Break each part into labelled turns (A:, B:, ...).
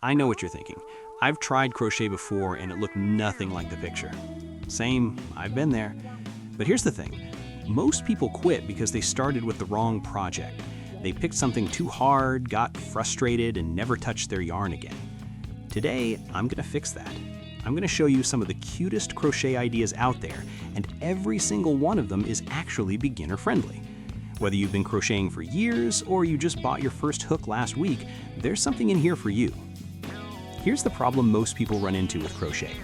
A: I know what you're thinking. I've tried crochet before and it looked nothing like the picture. Same, I've been there. But here's the thing. Most people quit because they started with the wrong project. They picked something too hard, got frustrated, and never touched their yarn again. Today, I'm gonna fix that. I'm gonna show you some of the cutest crochet ideas out there, and every single one of them is actually beginner friendly. Whether you've been crocheting for years or you just bought your first hook last week, there's something in here for you. Here's the problem most people run into with crochet.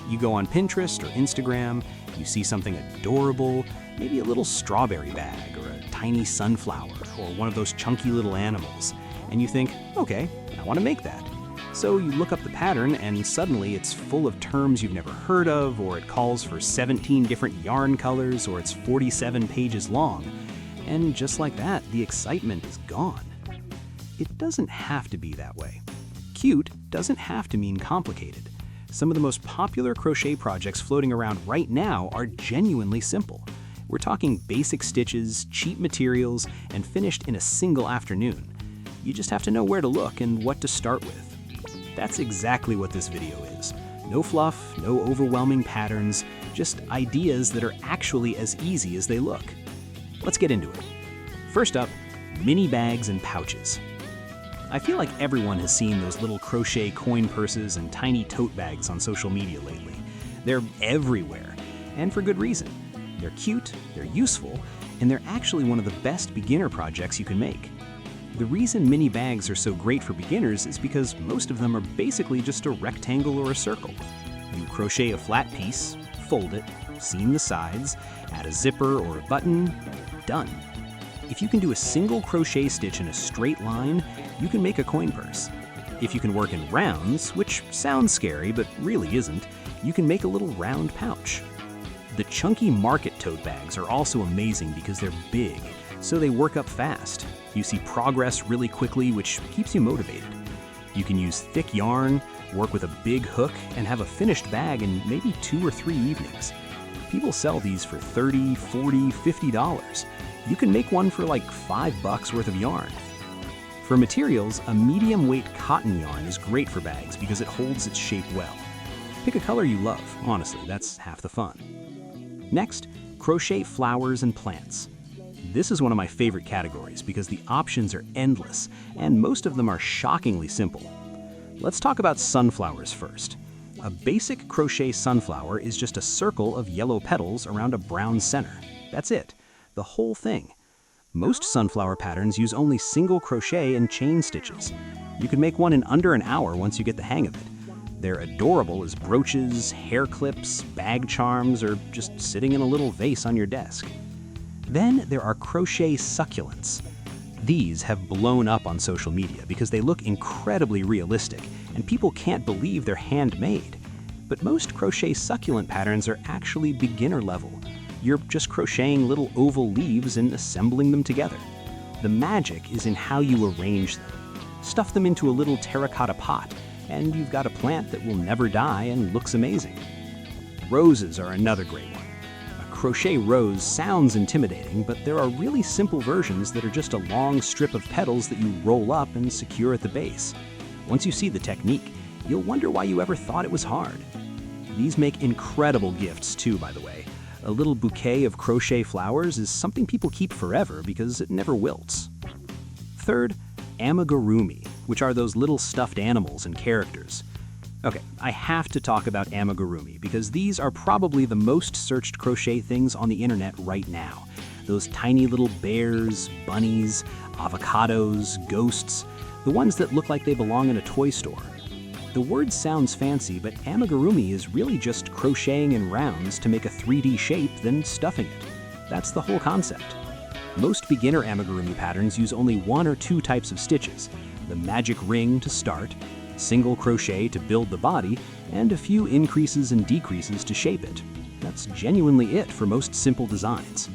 A: You go on Pinterest or Instagram, you see something adorable, maybe a little strawberry bag or a tiny sunflower or one of those chunky little animals, and you think, okay, I want to make that. So you look up the pattern and suddenly it's full of terms you've never heard of, or it calls for 17 different yarn colors, or it's 47 pages long. And just like that, the excitement is gone. It doesn't have to be that way. Cute doesn't have to mean complicated. Some of the most popular crochet projects floating around right now are genuinely simple. We're talking basic stitches, cheap materials, and finished in a single afternoon. You just have to know where to look and what to start with. That's exactly what this video is. No fluff, no overwhelming patterns, just ideas that are actually as easy as they look. Let's get into it. First up, mini bags and pouches. I feel like everyone has seen those little crochet coin purses and tiny tote bags on social media lately. They're everywhere, and for good reason. They're cute, they're useful, and they're actually one of the best beginner projects you can make. The reason mini bags are so great for beginners is because most of them are basically just a rectangle or a circle. You crochet a flat piece, fold it, seam the sides, add a zipper or a button, done. If you can do a single crochet stitch in a straight line, you can make a coin purse. If you can work in rounds, which sounds scary but really isn't, you can make a little round pouch. The chunky market tote bags are also amazing because they're big, so they work up fast. You see progress really quickly, which keeps you motivated. You can use thick yarn, work with a big hook, and have a finished bag in maybe 2 or 3 evenings. People sell these for $30, $40, $50. You can make one for like $5 worth of yarn. For materials, a medium weight cotton yarn is great for bags because it holds its shape well. Pick a color you love, honestly, that's half the fun. Next, crochet flowers and plants. This is one of my favorite categories because the options are endless, and most of them are shockingly simple. Let's talk about sunflowers first. A basic crochet sunflower is just a circle of yellow petals around a brown center. That's it, the whole thing. Most sunflower patterns use only single crochet and chain stitches. You can make one in under an hour once you get the hang of it. They're adorable as brooches, hair clips, bag charms, or just sitting in a little vase on your desk. Then there are crochet succulents. These have blown up on social media because they look incredibly realistic and people can't believe they're handmade. But most crochet succulent patterns are actually beginner level. You're just crocheting little oval leaves and assembling them together. The magic is in how you arrange them. Stuff them into a little terracotta pot, and you've got a plant that will never die and looks amazing. Roses are another great one. A crochet rose sounds intimidating, but there are really simple versions that are just a long strip of petals that you roll up and secure at the base. Once you see the technique, you'll wonder why you ever thought it was hard. These make incredible gifts too, by the way. A little bouquet of crochet flowers is something people keep forever because it never wilts. Third, Amigurumi, which are those little stuffed animals and characters. Okay, I have to talk about Amigurumi because these are probably the most searched crochet things on the internet right now. Those tiny little bears, bunnies, avocados, ghosts, the ones that look like they belong in a toy store. The word sounds fancy, but amigurumi is really just crocheting in rounds to make a 3D shape, then stuffing it. That's the whole concept. Most beginner amigurumi patterns use only 1 or 2 types of stitches, the magic ring to start, single crochet to build the body, and a few increases and decreases to shape it. That's genuinely it for most simple designs.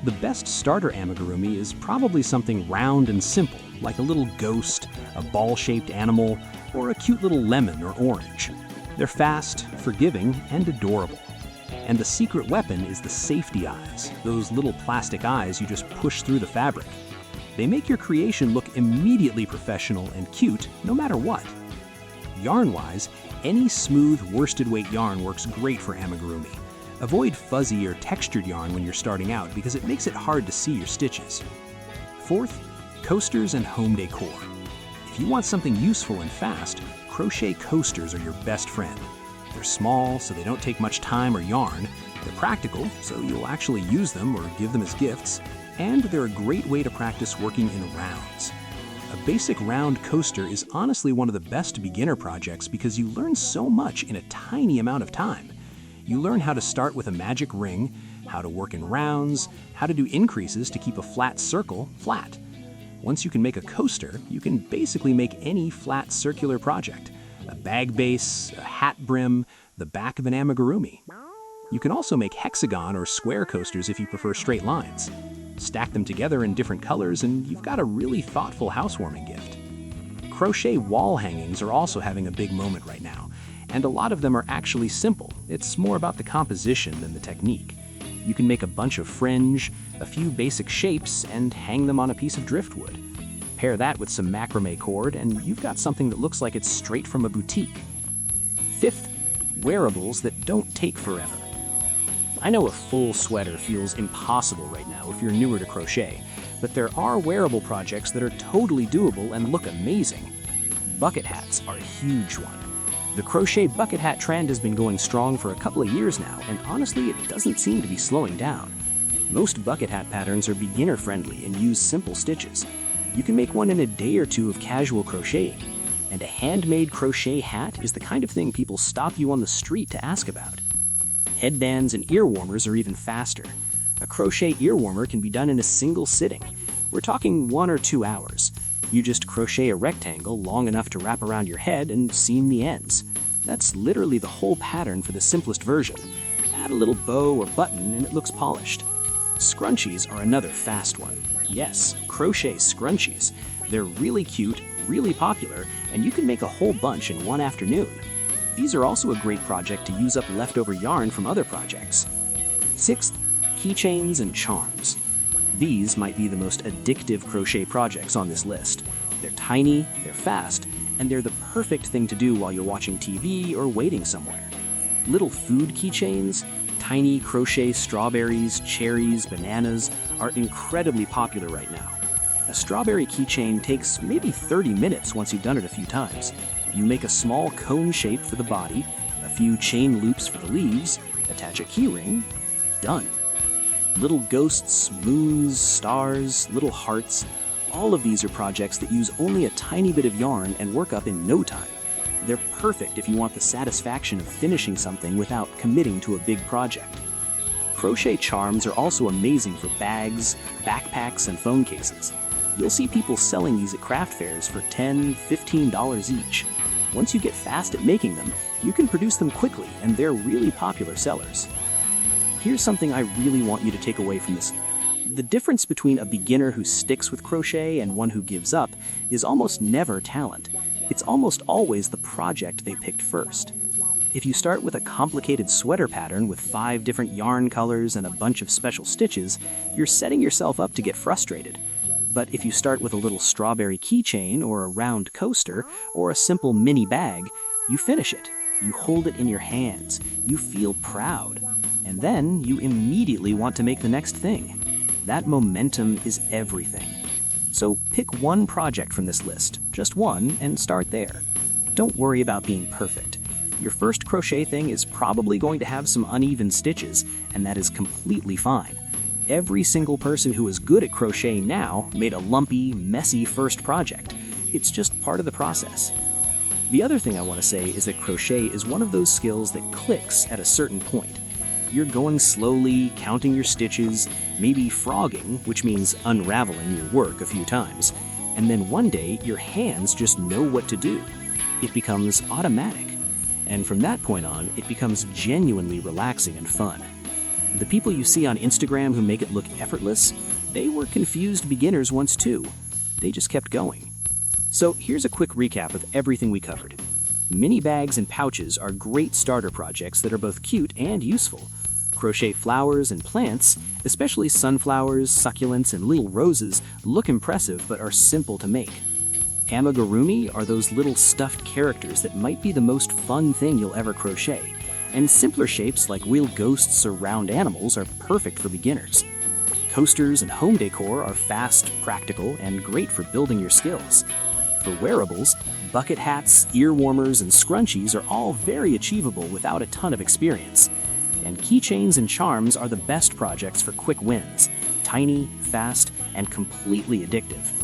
A: The best starter amigurumi is probably something round and simple, like a little ghost, a ball-shaped animal, or a cute little lemon or orange. They're fast, forgiving, and adorable. And the secret weapon is the safety eyes, those little plastic eyes you just push through the fabric. They make your creation look immediately professional and cute, no matter what. Yarn-wise, any smooth worsted weight yarn works great for amigurumi. Avoid fuzzy or textured yarn when you're starting out because it makes it hard to see your stitches. Fourth, coasters and home decor. If you want something useful and fast, crochet coasters are your best friend. They're small, so they don't take much time or yarn. They're practical, so you'll actually use them or give them as gifts. And they're a great way to practice working in rounds. A basic round coaster is honestly one of the best beginner projects because you learn so much in a tiny amount of time. You learn how to start with a magic ring, how to work in rounds, how to do increases to keep a flat circle flat. Once you can make a coaster, you can basically make any flat circular project. A bag base, a hat brim, the back of an amigurumi. You can also make hexagon or square coasters if you prefer straight lines. Stack them together in different colors and you've got a really thoughtful housewarming gift. Crochet wall hangings are also having a big moment right now, and a lot of them are actually simple. It's more about the composition than the technique. You can make a bunch of fringe, a few basic shapes, and hang them on a piece of driftwood. Pair that with some macrame cord and you've got something that looks like it's straight from a boutique. Fifth, wearables that don't take forever. I know a full sweater feels impossible right now if you're newer to crochet, but there are wearable projects that are totally doable and look amazing. Bucket hats are a huge one. The crochet bucket hat trend has been going strong for a couple of years now, and honestly, it doesn't seem to be slowing down. Most bucket hat patterns are beginner friendly and use simple stitches. You can make one in a day or two of casual crocheting, and a handmade crochet hat is the kind of thing people stop you on the street to ask about. Headbands and ear warmers are even faster. A crochet ear warmer can be done in a single sitting. We're talking 1 or 2 hours. You just crochet a rectangle long enough to wrap around your head and seam the ends. That's literally the whole pattern for the simplest version. Add a little bow or button and it looks polished. Scrunchies are another fast one. Yes, crochet scrunchies. They're really cute, really popular, and you can make a whole bunch in one afternoon. These are also a great project to use up leftover yarn from other projects. Sixth, keychains and charms. These might be the most addictive crochet projects on this list. They're tiny, they're fast, and they're the perfect thing to do while you're watching TV or waiting somewhere. Little food keychains, tiny crochet strawberries, cherries, bananas are incredibly popular right now. A strawberry keychain takes maybe 30 minutes once you've done it a few times. You make a small cone shape for the body, a few chain loops for the leaves, attach a keyring, done. Little ghosts, moons, stars, little hearts, all of these are projects that use only a tiny bit of yarn and work up in no time. They're perfect if you want the satisfaction of finishing something without committing to a big project. Crochet charms are also amazing for bags, backpacks, and phone cases. You'll see people selling these at craft fairs for $10, $15 each. Once you get fast at making them, you can produce them quickly, and they're really popular sellers. Here's something I really want you to take away from this. The difference between a beginner who sticks with crochet and one who gives up is almost never talent. It's almost always the project they picked first. If you start with a complicated sweater pattern with 5 different yarn colors and a bunch of special stitches, you're setting yourself up to get frustrated. But if you start with a little strawberry keychain or a round coaster or a simple mini bag, you finish it. You hold it in your hands. You feel proud. And then you immediately want to make the next thing. That momentum is everything. So pick one project from this list, just one, and start there. Don't worry about being perfect. Your first crochet thing is probably going to have some uneven stitches, and that is completely fine. Every single person who is good at crochet now made a lumpy, messy first project. It's just part of the process. The other thing I want to say is that crochet is one of those skills that clicks at a certain point. You're going slowly, counting your stitches, maybe frogging, which means unraveling your work a few times, and then one day your hands just know what to do. It becomes automatic. And from that point on, it becomes genuinely relaxing and fun. The people you see on Instagram who make it look effortless, they were confused beginners once too. They just kept going. So here's a quick recap of everything we covered. Mini bags and pouches are great starter projects that are both cute and useful. Crochet flowers and plants, especially sunflowers, succulents, and little roses, look impressive but are simple to make.
B: Amigurumi are those little stuffed characters that might be the most fun thing you'll ever crochet, and simpler shapes like wheeled ghosts or round animals are perfect for beginners. Coasters and home decor are fast, practical, and great for building your skills. For wearables, bucket hats, ear warmers, and scrunchies are all very achievable without a ton of experience. And keychains and charms are the best projects for quick wins, tiny, fast, and completely addictive.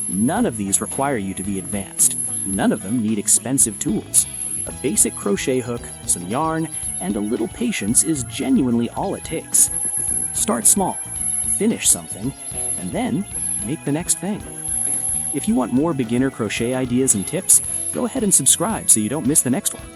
B: None of these require you to be advanced. None of them need expensive tools. A basic crochet hook, some yarn, and a little patience is genuinely all it takes. Start small, finish something, and then make the next thing. If you want more beginner crochet ideas and tips, go ahead and subscribe so you don't miss the next one.